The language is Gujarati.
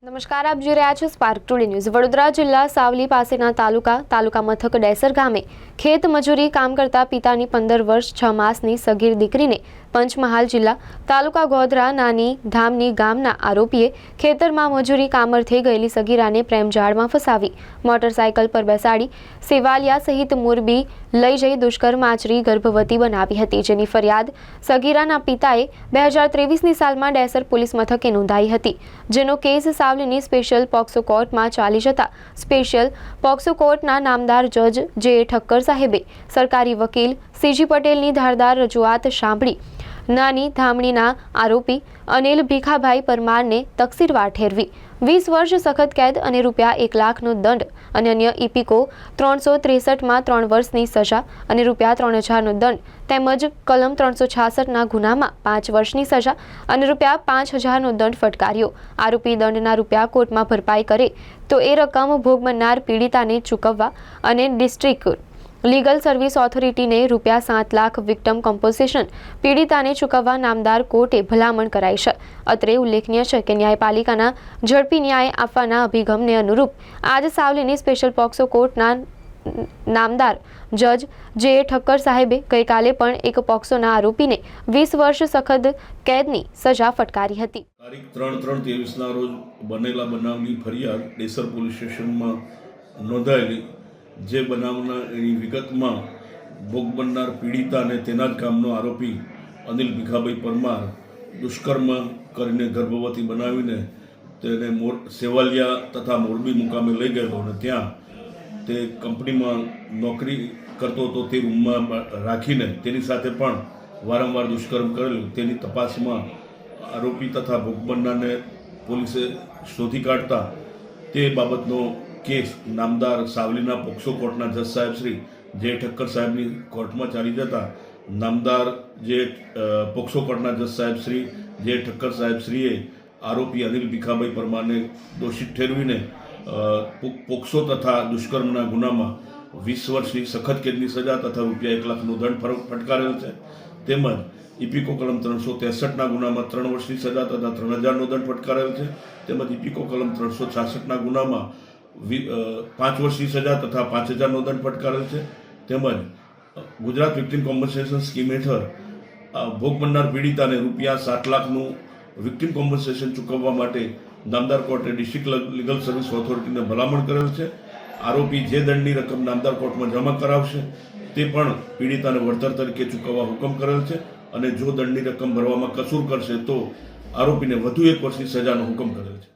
નમસ્કાર, આપ જોઈ રહ્યા છો સ્પાર્ક ટુડે ન્યૂઝ। વડોદરા જિલ્લા સાવલી પાસેના તાલુકા મથક ડેસર ગામે ખેત મજૂરી કામ કરતા પિતાની 15 વર્ષ 6 માસની સગીર દીકરીને પંચમહાલ જિલ્લા તાલુકા ગોધરા નાની ધામની ગામના આરોપીએ ખેતરમાં મજૂરી કામરથી ગયેલી સગીરાને પ્રેમજાળમાં ફસાવી મોટરસાયકલ પર બેસાડી સેવાલિયા સહિત મોરબી લઈ જઈ દુષ્કર્મ આચરી ગર્ભવતી બનાવી હતી, જેની ફરિયાદ સગીરાના પિતાએ 2023ની સાલમાં ડેસર પોલીસ મથકે નોંધાઈ હતી, જેનો કેસ સાવલીની સ્પેશિયલ પોક્સો કોર્ટમાં ચાલી જતા સ્પેશિયલ પોક્સો કોર્ટના નામદાર જજ જે ઠક્કર સાહેબે સરકારી વકીલ સીજી પટેલની ધારદાર રજૂઆત સાંભળી નાની ધામણીના આરોપી અનિલ ભીખાભાઈ પરમારને તકસીરવાર ઠેરવી 20 વર્ષ સખત કેદ અને ₹1 લાખનો દંડ અને અન્ય ઇપિકો 363માં 3 વર્ષની સજા અને ₹3000નો દંડ તેમજ કલમ 366ના ગુનામાં 5 વર્ષની સજા અને ₹5000નો દંડ ફટકાર્યો। આરોપી દંડના રૂપિયા કોર્ટમાં ભરપાઈ કરે તો એ રકમ ભોગ બનનાર પીડિતાને ચૂકવવા અને ડિસ્ટ્રિક્ટ લીગલ સર્વિસ ઓથોરિટીને ₹7 લાખ વિક્ટમ કોમ્પન્સેશન પીડિતાને ચૂકવવા નામદાર કોર્ટે ભલામણ કરાઈ છે। અત્રે ઉલ્લેખનીય છે કે ન્યાયપાલિકાના ઝડપી ન્યાય આપવાના અભિગમને અનુરૂપ આજ સાવલીની સ્પેશિયલ પોક્સો કોર્ટના નામદાર જજ જે ઠક્કર સાહેબે ગઈકાલે પણ એક પોક્સોના આરોપીને 20 વર્ષ સખત કેદની સજા ફટકારી હતી। તારીખ 3/3/23ના રોજ બનેલા બનાવની ફરિયાદ ડેસર પોલીસ સ્ટેશનમાં નોંધાયેલી, જે બનાવના એની વિગતમાં ભોગ બનનાર પીડિતા અને તેના જ ગામનો આરોપી અનિલ ભીખાભાઈ પરમાર દુષ્કર્મ કરીને ગર્ભવતી બનાવીને તેને સેવાલિયા તથા મોરબી મુકામે લઈ ગયેલો અને ત્યાં તે કંપનીમાં નોકરી કરતો હતો તે રૂમમાં રાખીને તેની સાથે પણ વારંવાર દુષ્કર્મ કરેલું, તેની તપાસમાં આરોપી તથા ભોગ બનનારને પોલીસે શોધી કાઢતા તે બાબતનો કેસ નામદાર સાવલીના પોક્સો કોર્ટના જજ સાહેબ શ્રી જે ઠક્કર સાહેબની કોર્ટમાં ચાલી જતા નામદાર જે પોક્સો કોર્ટના જજ સાહેબ શ્રી જે ઠક્કર સાહેબ શ્રીએ આરોપી અનિલ ભીખાભાઈ પરમારને દોષિત ઠેરવીને પોક્સો તથા દુષ્કર્મના ગુનામાં 20 વર્ષની સખત કેદની સજા તથા ₹1 લાખનો દંડ ફટકારેલ છે, તેમજ ઇપિકો કલમ 363ના ગુનામાં 3 વર્ષની સજા તથા 3000નો દંડ ફટકારેલ છે, તેમજ ઇપિકો કલમ 366ના ગુનામાં 5 વર્ષની સજા તથા 5000નો દંડ ફટકારેલ છે, તેમજ ગુજરાત વિક્ટિમ કોમ્પન્સેશન સ્કીમ હેઠળ ભોગ બનનાર પીડિતાને ₹7 લાખનું વિક્ટિમ કોમ્પન્સેશન ચૂકવવા માટે નામદાર કોર્ટે ડિસ્ટ્રિક્ટ લીગલ સર્વિસ ઓથોરિટીને ભલામણ કરેલ છે। આરોપી જે દંડની રકમ નામદાર કોર્ટમાં જમા કરાવશે તે પણ પીડિતાને વળતર તરીકે ચૂકવવા હુકમ કરેલ છે અને જો દંડની રકમ ભરવામાં કસૂર કરશે તો આરોપીને વધુ 1 વર્ષની સજાનો હુકમ કરેલ છે।